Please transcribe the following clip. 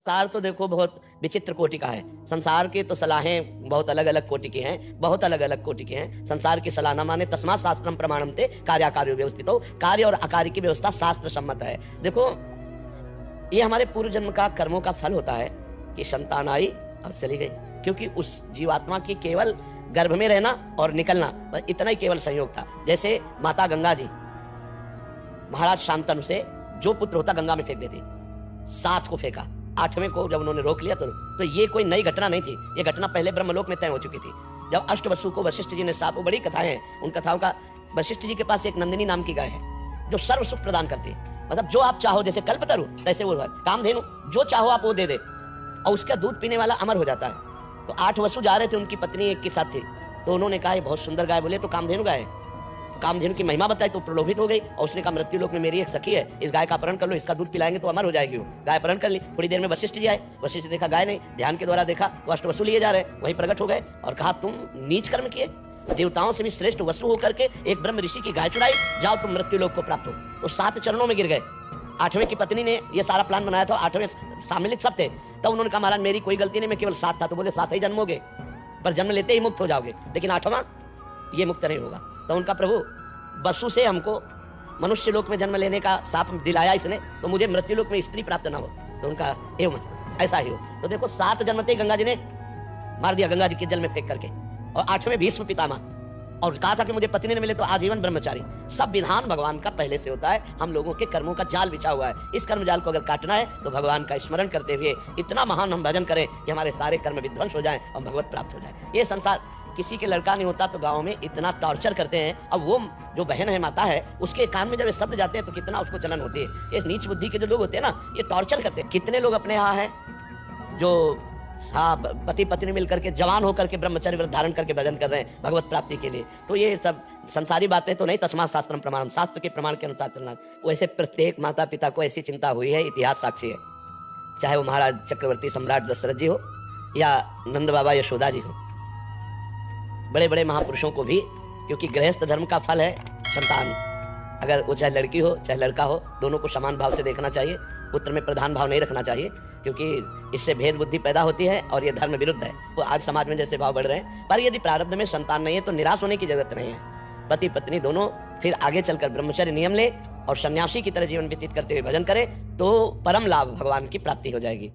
संसार तो देखो बहुत विचित्र कोटि का है। संसार की तो सलाहें बहुत अलग अलग कोटि की हैं, बहुत अलग अलग कोटि की हैं। संसार की सलाह न माने तस्मात् शास्त्रम प्रमाणम ते कार्याकार्यो व्यवस्थितो। कार्य और अकार्य की व्यवस्था शास्त्र सम्मत है। देखो, ये हमारे पूर्व जन्म का कर्मों का फल होता है कि संतान आई और चली गई, क्योंकि उस जीवात्मा की केवल गर्भ में रहना और निकलना, बस इतना ही केवल संयोग था। जैसे माता गंगा जी महाराज शांतनु से जो पुत्र होता गंगा में फेंक देते, 7 को फेंका, 8वें को जब उन्होंने रोक लिया तो ये कोई नई घटना नहीं थी। ये घटना पहले ब्रह्मलोक में तय हो चुकी थी। जब अष्टवसु को वशिष्ठ जी ने साफ, वो बड़ी कथाएं हैं, उन कथाओं का, वशिष्ठ जी के पास एक नंदिनी नाम की गाय है जो सर्व सुख प्रदान करती है। मतलब जो आप चाहो, जैसे कल्पतरु तैसे वो कामधेनु, जो चाहो आप वो दे दे, और उसका दूध पीने वाला अमर हो जाता है। तो 8 वसु जा रहे थे, उनकी पत्नी एक के साथ थी, तो उन्होंने कहा ये बहुत सुंदर गाय, बोले तो कामधेनु गाय है। कामधेनु की महिमा बताई तो प्रलोभित हो गई, और उसने कहा मृत्यु लोक में मेरी एक सखी है, इस गाय का अपहरण कर लो, इसका दूध पिलाएंगे तो अमर हो जाएगी। वो गाय अपहरण कर ली। थोड़ी देर में वशिष्ठ जी आए, वशिष्ठ देखा गाय नहीं, ध्यान के द्वारा देखा तो अष्टवसु लिए जा रहे, वहीं प्रकट हो गए और कहा तुम नीच कर्म किए, देवताओं से भी श्रेष्ठ वसु होकर के एक ब्रह्म ऋषि की गाय चुराई, जाओ तुम मृत्यु लोक को प्राप्त हो। तो 7 चरणों में गिर गए। 8वें की पत्नी ने ये सारा प्लान बनाया था, 8वें सम्मिलित सब थे। तब उन्होंने कहा महाराज मेरी कोई गलती नहीं, मैं केवल 7 था। तो बोले 7 ही जन्मोगे, पर जन्म लेते ही मुक्त हो जाओगे, लेकिन 8वां ये मुक्त नहीं होगा। तो उनका प्रभु वसु से हमको मनुष्य लोक में जन्म लेने का साप दिलाया इसने, तो मुझे मृत्यु लोक में स्त्री प्राप्त ना हो। तो उनका एवं ऐसा ही हो। तो देखो 7 जन्मते गंगा जी ने मार दिया, गंगा जी के जल में फेंक करके। और 8वें भीष्म पितामह, और कहा था कि मुझे पत्नी ने मिले तो आजीवन ब्रह्मचारी। सब विधान भगवान का पहले से होता है, हम लोगों के कर्मों का जाल बिछा हुआ है। इस कर्म जाल को अगर काटना है तो भगवान का स्मरण करते हुए इतना महान हम भजन करें कि हमारे सारे कर्म विध्वंस हो जाएं और भगवत प्राप्त हो जाए। ये संसार, किसी के लड़का नहीं होता तो गाँव में इतना टॉर्चर करते हैं। अब वो जो बहन है, माता है, उसके कान में जब ये शब्द जाते हैं तो कितना उसको जलन होती है। ये नीच बुद्धि के जो लोग होते हैं ना, ये टॉर्चर करते हैं। कितने लोग अपने यहाँ हैं जो पति पत्नी मिलकर के जवान होकर के ब्रह्मचर्य व्रत धारण करके भजन कर रहे हैं भगवत प्राप्ति के लिए। तो ये सब संसारी बातें तो नहीं, तस्मात् शास्त्रम प्रमाणम, शास्त्र के प्रमाण के अनुसार चलना। वैसे प्रत्येक माता पिता को ऐसी चिंता हुई है, इतिहास साक्षी है। चाहे वो महाराज चक्रवर्ती सम्राट दशरथ जी हो या नंद बाबा यशोदा जी हो, बड़े बड़े महापुरुषों को भी, क्योंकि गृहस्थ धर्म का फल है संतान। अगर वो चाहे लड़की हो चाहे लड़का हो, दोनों को समान भाव से देखना चाहिए। पुत्र में प्रधान भाव नहीं रखना चाहिए, क्योंकि इससे भेद बुद्धि पैदा होती है और ये धर्म विरुद्ध है। वो आज समाज में जैसे भाव बढ़ रहे हैं। पर यदि प्रारब्ध में संतान नहीं है तो निराश होने की जरूरत नहीं है। पति पत्नी दोनों फिर आगे चलकर ब्रह्मचर्य नियम ले और सन्यासी की तरह जीवन व्यतीत करते हुए भजन करें तो परम लाभ भगवान की प्राप्ति हो जाएगी।